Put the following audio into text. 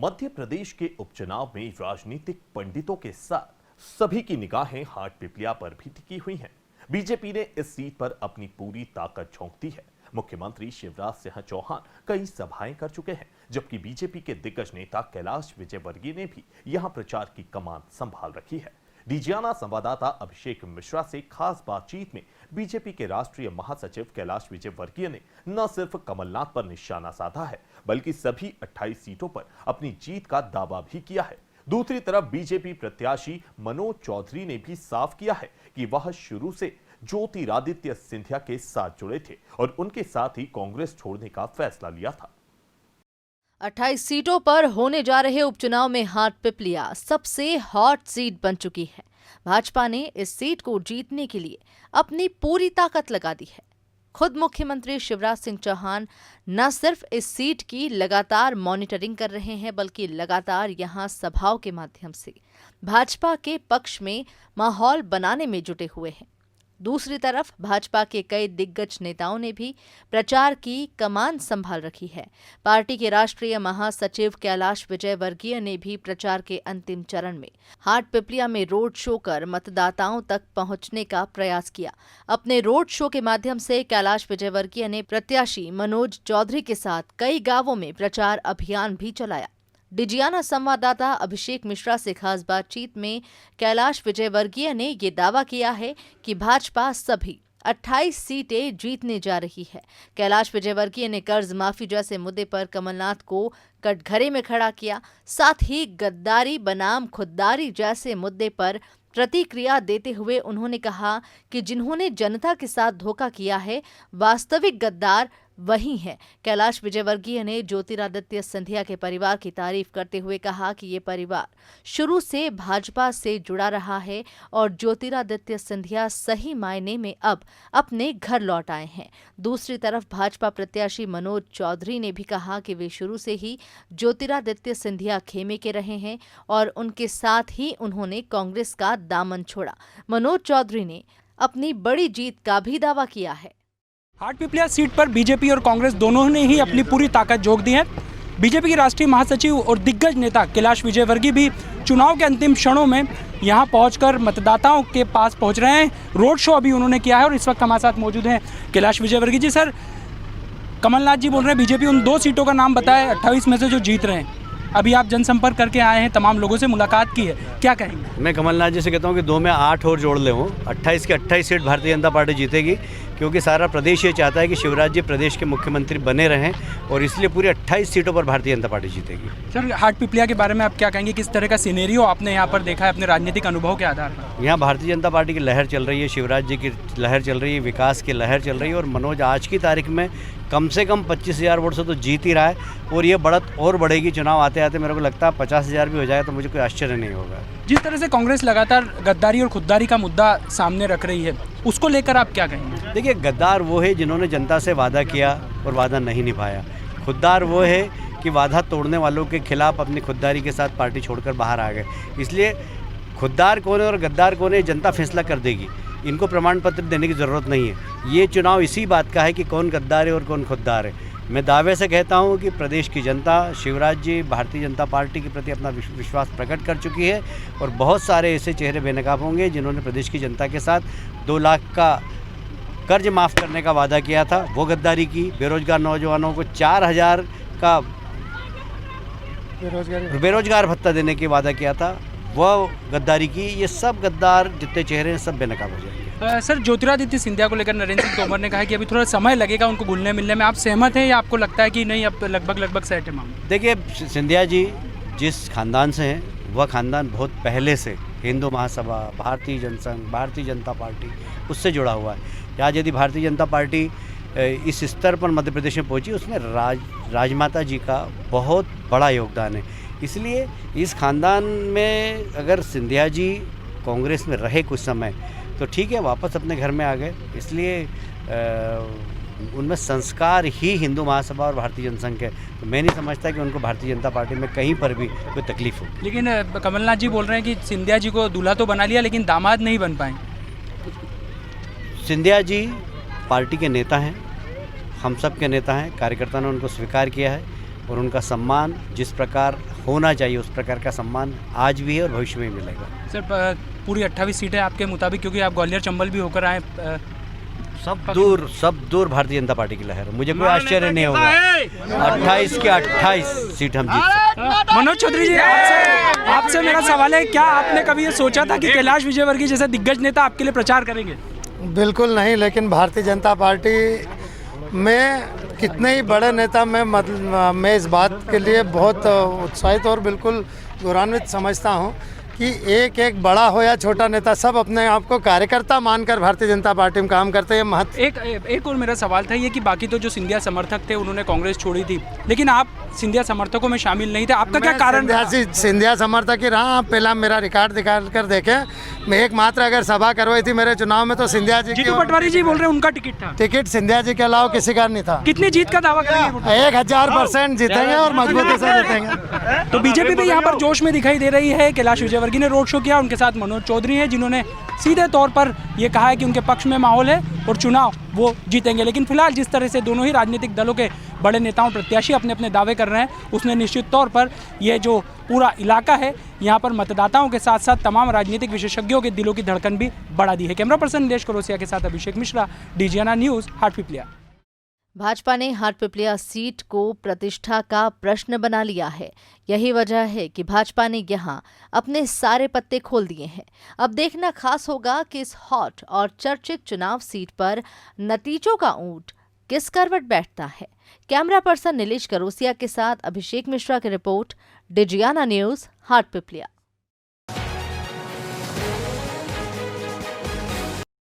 मध्य प्रदेश के उपचुनाव में राजनीतिक पंडितों के साथ सभी की निगाहें हाट पिपलिया पर भी टिकी हुई हैं। बीजेपी ने इस सीट पर अपनी पूरी ताकत झोंक दी है। मुख्यमंत्री शिवराज सिंह चौहान कई सभाएं कर चुके हैं, जबकि बीजेपी के दिग्गज नेता कैलाश विजयवर्गीय ने भी यहां प्रचार की कमान संभाल रखी है। डीजियाना संवाददाता अभिषेक मिश्रा से खास बातचीत में बीजेपी के राष्ट्रीय महासचिव कैलाश विजयवर्गीय ने न सिर्फ कमलनाथ पर निशाना साधा है, बल्कि सभी 28 सीटों पर अपनी जीत का दावा भी किया है। दूसरी तरफ बीजेपी प्रत्याशी मनोज चौधरी ने भी साफ किया है कि वह शुरू से ज्योतिरादित्य सिंधिया के साथ जुड़े थे और उनके साथ ही कांग्रेस छोड़ने का फैसला लिया था। 28 सीटों पर होने जा रहे उपचुनाव में हाट पिपलिया सबसे हॉट सीट बन चुकी है। भाजपा ने इस सीट को जीतने के लिए अपनी पूरी ताकत लगा दी है। खुद मुख्यमंत्री शिवराज सिंह चौहान न सिर्फ इस सीट की लगातार मॉनिटरिंग कर रहे हैं, बल्कि लगातार यहां सभाओं के माध्यम से भाजपा के पक्ष में माहौल बनाने में जुटे हुए हैं। दूसरी तरफ भाजपा के कई दिग्गज नेताओं ने भी प्रचार की कमान संभाल रखी है। पार्टी के राष्ट्रीय महासचिव कैलाश विजयवर्गीय ने भी प्रचार के अंतिम चरण में हाट पिपलिया में रोड शो कर मतदाताओं तक पहुंचने का प्रयास किया। अपने रोड शो के माध्यम से कैलाश विजयवर्गीय ने प्रत्याशी मनोज चौधरी के साथ कई गांवों में प्रचार अभियान भी चलाया। डिजियाना संवाददाता अभिषेक मिश्रा से खास बातचीत में कैलाश विजयवर्गीय ने ये दावा किया है कि भाजपा सभी 28 सीटें जीतने जा रही है। कैलाश विजयवर्गीय ने कर्ज माफी जैसे मुद्दे पर कमलनाथ को कटघरे में खड़ा किया। साथ ही गद्दारी बनाम खुददारी जैसे मुद्दे पर प्रतिक्रिया देते हुए उन्होंने कहा कि जिन्होंने जनता के साथ धोखा किया है, वास्तविक गद्दार वही है। कैलाश विजयवर्गीय ने ज्योतिरादित्य सिंधिया के परिवार की तारीफ करते हुए कहा कि ये परिवार शुरू से भाजपा से जुड़ा रहा है और ज्योतिरादित्य सिंधिया सही मायने में अब अपने घर लौट आए हैं। दूसरी तरफ भाजपा प्रत्याशी मनोज चौधरी ने भी कहा कि वे शुरू से ही ज्योतिरादित्य सिंधिया खेमे के रहे हैं और उनके साथ ही उन्होंने कांग्रेस का दामन छोड़ा। मनोज चौधरी ने अपनी बड़ी जीत का भी दावा किया है। हाट पिपलिया सीट पर बीजेपी और कांग्रेस दोनों ने ही अपनी पूरी ताकत झोंक दी है। बीजेपी के राष्ट्रीय महासचिव और दिग्गज नेता कैलाश विजयवर्गीय भी चुनाव के अंतिम क्षणों में यहां पहुंचकर मतदाताओं के पास पहुंच रहे हैं। रोड शो अभी उन्होंने किया है और इस वक्त हमारे साथ मौजूद हैं कैलाश विजयवर्गीय जी। सर, कमलनाथ जी बोल रहे हैं बीजेपी उन 2 सीटों का नाम बताए 28 में से जो जीत रहे हैं। अभी आप जनसंपर्क करके आए हैं, तमाम लोगों से मुलाकात की है, क्या कहेंगे? मैं कमलनाथ जी से कहता हूं कि 2 में 8 और जोड़ ले 28 के 28 सीट भारतीय जनता पार्टी जीतेगी, क्योंकि सारा प्रदेश ये चाहता है कि शिवराज जी प्रदेश के मुख्यमंत्री बने रहें और इसलिए पूरी 28 सीटों पर भारतीय जनता पार्टी जीतेगी। सर, हाट पिपलिया के बारे में आप क्या कहेंगे? किस तरह का सिनेरियो आपने यहाँ पर देखा है अपने राजनीतिक अनुभव के आधार पर? यहाँ भारतीय जनता पार्टी की लहर चल रही है, शिवराज जी की लहर चल रही है, विकास की लहर चल रही है और मनोज आज की तारीख में कम से कम 25,000 वोट से तो जीत ही रहा है और ये बढ़त और बढ़ेगी। चुनाव आते आते मेरे को लगता है 50,000 भी हो जाए तो मुझे कोई आश्चर्य नहीं होगा। जिस तरह से कांग्रेस लगातार गद्दारी और खुददारी का मुद्दा सामने रख रही है, उसको लेकर आप क्या कहेंगे? देखिए, गद्दार वो है जिन्होंने जनता से वादा किया और वादा नहीं निभाया। खुददार वो है कि वादा तोड़ने वालों के खिलाफ अपनी खुददारी के साथ पार्टी छोड़कर बाहर आ गए। इसलिए खुददार कौन है और गद्दार कौन है जनता फैसला कर देगी। इनको प्रमाण पत्र देने की ज़रूरत नहीं है। ये चुनाव इसी बात का है कि कौन गद्दार है और कौन खुददार है। मैं दावे से कहता हूं कि प्रदेश की जनता शिवराज जी भारतीय जनता पार्टी के प्रति अपना विश्वास प्रकट कर चुकी है और बहुत सारे ऐसे चेहरे बेनकाब होंगे जिन्होंने प्रदेश की जनता के साथ 2 लाख का कर्ज माफ़ करने का वादा किया था, वो गद्दारी की। बेरोजगार नौजवानों को 4,000 का बेरोजगार भत्ता देने की वादा किया था, वो गद्दारी की। ये सब गद्दार जितने चेहरे हैं सब बेनकाब हो जाएंगे। सर, ज्योतिरादित्य सिंधिया को लेकर नरेंद्र सिंह तोमर ने कहा कि अभी थोड़ा समय लगेगा उनको घुलने मिलने में। आप सहमत हैं या आपको लगता है कि नहीं अब लगभग सेट है मामला? देखिए, सिंधिया जी जिस खानदान से हैं वह खानदान बहुत पहले से हिंदू महासभा, भारतीय जनसंघ, भारतीय जनता पार्टी उससे जुड़ा हुआ है। आज यदि भारतीय जनता पार्टी इस स्तर पर मध्य प्रदेश में पहुँची, उसमें राजमाता जी का बहुत बड़ा योगदान है। इसलिए इस खानदान में अगर सिंधिया जी कांग्रेस में रहे कुछ समय तो ठीक है, वापस अपने घर में आ गए। इसलिए उनमें संस्कार ही हिंदू महासभा और भारतीय जनसंघ के, तो मैं नहीं समझता कि उनको भारतीय जनता पार्टी में कहीं पर भी कोई तकलीफ हो। लेकिन कमलनाथ जी बोल रहे हैं कि सिंधिया जी को दूल्हा तो बना लिया लेकिन दामाद नहीं बन पाए। सिंधिया जी पार्टी के नेता हैं, हम सब के नेता हैं, कार्यकर्ता ने उनको स्वीकार किया है। और उनका सम्मान जिस प्रकार होना चाहिए उस प्रकार का सम्मान आज भी है और भविष्य में भी मिलेगा। सर पूरी 28 सीटें आपके मुताबिक, क्योंकि आप ग्वालियर चंबल भी होकर आए, सब दूर भारतीय जनता पार्टी की लहर है। मुझे कोई आश्चर्य नहीं होगा, 28 की 28 सीट हम जीत सकते हैं। मनोज चौधरी जी, आपसे मेरा सवाल है, क्या आपने कभी ये सोचा था कि कैलाश विजयवर्गीय जैसे दिग्गज नेता आपके लिए प्रचार करेंगे? बिल्कुल नहीं, लेकिन भारतीय जनता पार्टी में कितने ही बड़े नेता मैं इस बात के लिए बहुत उत्साहित और बिल्कुल गौरवान्वित समझता हूं कि एक बड़ा हो या छोटा नेता सब अपने आप को कार्यकर्ता मानकर भारतीय जनता पार्टी में काम करते हैं। महत्व एक और मेरा सवाल था ये कि बाकी तो जो सिंधिया समर्थक थे उन्होंने कांग्रेस छोड़ी थी, लेकिन आप सिंधिया समर्थकों में शामिल नहीं थे, आपका क्या कारण? सिंधिया समर्थक ही रहा। आप पहला मेरा रिकॉर्ड दिखा कर देखें, मैं एकमात्र अगर सभा करवाई थी मेरे चुनाव में तो सिंधिया जी जीतू पटवारी जी बोल रहे हैं उनका टिकट था। टिकट सिंधिया जी के अलावा किसी का नहीं था। कितनी जीत का दावा करेंगे? 1000% जीतेंगे और मजबूती से जीतेंगे। तो बीजेपी भी यहाँ पर जोश में दिखाई दे रही है। कैलाश विजयवर्गीय ने रोड शो किया, उनके साथ मनोज चौधरी हैं जिन्होंने सीधे तौर पर ये कहा है कि उनके पक्ष में माहौल है और चुनाव वो जीतेंगे। लेकिन फिलहाल जिस तरह से दोनों ही राजनीतिक दलों के बड़े नेताओं प्रत्याशी अपने अपने दावे कर रहे हैं, उसने निश्चित तौर पर ये जो पूरा इलाका है यहाँ पर मतदाताओं के साथ साथ तमाम राजनीतिक विशेषज्ञों के दिलों की धड़कन भी बढ़ा दी है। कैमरा पर्सन नीलेश करोसिया के साथ अभिषेक मिश्रा, DGNR न्यूज़, हाटपिपलिया। भाजपा ने हाटपिपलिया सीट को प्रतिष्ठा का प्रश्न बना लिया है। यही वजह है कि भाजपा ने यहां अपने सारे पत्ते खोल दिए हैं। अब देखना खास होगा कि इस हॉट और चर्चित चुनाव सीट पर नतीजों का ऊंट किस करवट बैठता है। कैमरा पर्सन नीलेश करोसिया के साथ अभिषेक मिश्रा की रिपोर्ट, DGNR न्यूज़, हाटपिपलिया।